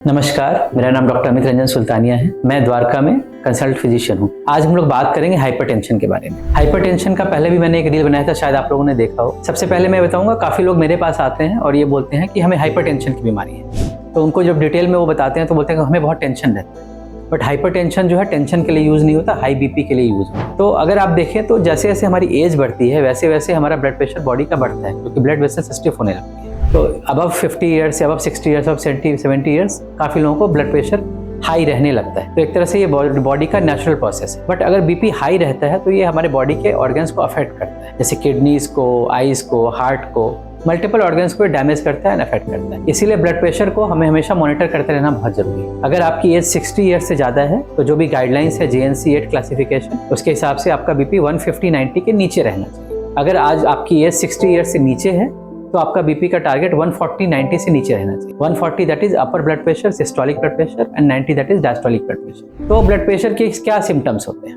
नमस्कार, मेरा नाम डॉक्टर अमित रंजन सुल्तानिया है। मैं द्वारका में कंसल्ट फिजिशियन हूँ। आज हम लोग बात करेंगे हाइपरटेंशन के बारे में। हाइपरटेंशन का पहले भी मैंने एक रील बनाया था, शायद आप लोगों ने देखा हो। सबसे पहले मैं बताऊंगा, काफी लोग मेरे पास आते हैं और ये बोलते हैं कि हमें हाइपरटेंशन की बीमारी है, तो उनको जब डिटेल में वो बताते हैं तो बोलते हैं कि हमें बहुत टेंशन रहता है। बट हाइपरटेंशन जो है टेंशन के लिए यूज नहीं होता, हाई बीपी के लिए यूज होता है। तो अगर आप देखें तो जैसे जैसे हमारी एज बढ़ती है वैसे वैसे हमारा ब्लड प्रेशर बॉडी का बढ़ता है, क्योंकि ब्लड वेसल्स स्टिफ होने लगती है। तो above 50 years, above 60 years, above 70 years काफ़ी लोगों को ब्लड प्रेशर हाई रहने लगता है। तो एक तरह से ये बॉडी का नेचुरल प्रोसेस है। बट अगर बीपी हाई रहता है तो ये हमारे बॉडी के ऑर्गन्स को अफेक्ट करता है, जैसे किडनीज को, आईज को, हार्ट को, मल्टीपल ऑर्गन्स को डैमेज करता है एंड अफेक्ट करता है। इसीलिए ब्लड प्रेशर को हमें हमेशा मॉनिटर करते रहना बहुत जरूरी है। अगर आपकी एज 60 ईयर्स से ज़्यादा है तो जो भी गाइडलाइंस है JNC 8 क्लासिफिकेशन, उसके हिसाब से आपका बीपी 150/90 के नीचे रहना चाहिए। अगर आज आपकी एज 60 ईयर्स से नीचे है तो आपका बीपी का टारगेट 140/90 से नीचे रहना चाहिए। 140 that is upper blood pressure, systolic blood pressure, and 90 that is diastolic blood pressure. तो ब्लड प्रेशर के क्या सिम्टम्स होते हैं?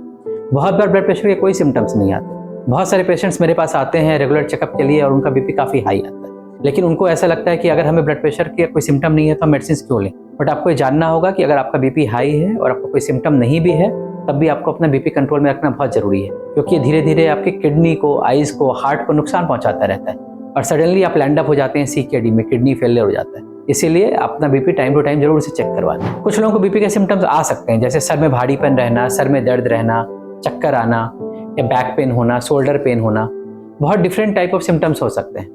बहुत बार ब्लड प्रेशर के कोई सिम्टम्स नहीं आते। बहुत सारे पेशेंट्स मेरे पास आते हैं रेगुलर चेकअप के लिए और उनका बीपी काफ़ी हाई आता है, लेकिन उनको ऐसा लगता है कि अगर हमें ब्लड प्रेशर के कोई सिम्टम नहीं है तो हम मेडिसिन क्यों लें। बट आपको ये जानना होगा कि अगर आपका बीपी हाई है और आपको कोई सिम्टम नहीं भी है तब भी आपको अपना बीपी कंट्रोल में रखना बहुत जरूरी है, क्योंकि धीरे धीरे आपके किडनी को, आइज को, हार्ट को नुकसान पहुंचाता रहता है और सडनली आप लैंड अप हो जाते हैं CKD में, किडनी फेलियर हो जाता है। इसीलिए अपना बीपी टाइम टू टाइम जरूर से चेक करवाना। कुछ लोगों को बीपी के सिम्टम्स आ सकते हैं, जैसे सर में भारीपन रहना, सर में दर्द रहना, चक्कर आना, या बैक पेन होना, शोल्डर पेन होना। बहुत डिफरेंट टाइप ऑफ सिम्टम्स हो सकते हैं।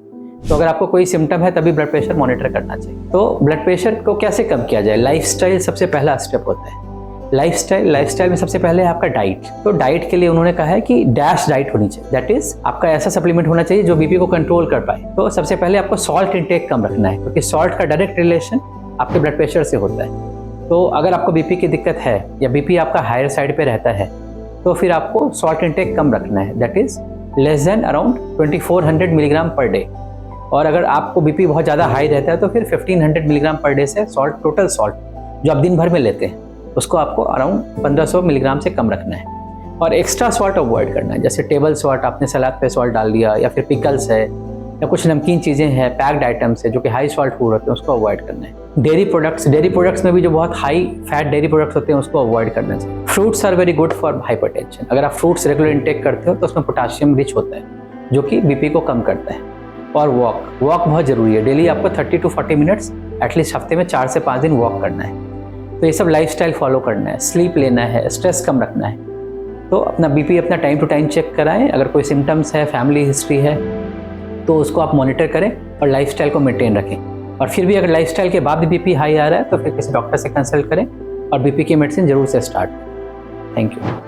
तो अगर आपको कोई सिम्टम है तभी ब्लड प्रेशर मॉनिटर करना चाहिए। तो ब्लड प्रेशर को कैसे कम किया जाए? लाइफस्टाइल सबसे पहला स्टेप होता है। लाइफस्टाइल में सबसे पहले है आपका डाइट। तो डाइट के लिए उन्होंने कहा है कि डैश डाइट होनी चाहिए, दैट इज आपका ऐसा सप्लीमेंट होना चाहिए जो बीपी को कंट्रोल कर पाए। तो सबसे पहले आपको सॉल्ट इंटेक कम रखना है, क्योंकि सॉल्ट का डायरेक्ट रिलेशन आपके ब्लड प्रेशर से होता है। तो अगर आपको बीपी की दिक्कत है या बीपी आपका हायर साइड पे रहता है तो फिर आपको सॉल्ट इंटेक कम रखना है, that is less than around 2400 milligram per day. और अगर आपको बीपी बहुत ज़्यादा हाई रहता है तो फिर 1500 मिलीग्राम पर डे से सॉल्ट, टोटल सॉल्ट जो आप दिन भर में लेते हैं, उसको आपको अराउंड 1500 मिलीग्राम से कम रखना है। और एक्स्ट्रा सॉल्ट अवॉइड करना है, जैसे टेबल सॉल्ट, आपने सलाद पे सॉल्ट डाल दिया, या फिर पिकल्स है, या कुछ नमकीन चीज़ें हैं, पैक्ड आइटम्स है जो कि हाई सॉल्ट फूड होते हैं, उसको अवॉइड करना है। डेयरी प्रोडक्ट्स में भी जो बहुत हाई फैट डेयरी प्रोडक्ट्स होते हैं उसको अवॉइड करना चाहिए। Fruits are very good for hypertension. अगर आप फ्रूट्स रेगुलर इंटेक करते हो तो उसमें पोटाशियम रिच होता है जो कि बीपी को कम करता है। और वॉक बहुत ज़रूरी है। डेली आपको 30 to 40 मिनट्स एटलीस्ट हफ्ते में 4 से 5 दिन वॉक करना है। तो ये सब लाइफस्टाइल फॉलो करना है, स्लीप लेना है, स्ट्रेस कम रखना है। तो अपना बीपी अपना टाइम टू टाइम चेक कराएं। अगर कोई सिम्टम्स है, फैमिली हिस्ट्री है, तो उसको आप मॉनिटर करें और लाइफस्टाइल को मेंटेन रखें। और फिर भी अगर लाइफस्टाइल के बाद भी बीपी हाई आ रहा है तो फिर किसी डॉक्टर से कंसल्ट करें और बीपी की मेडिसिन जरूर से स्टार्ट करें। Thank you.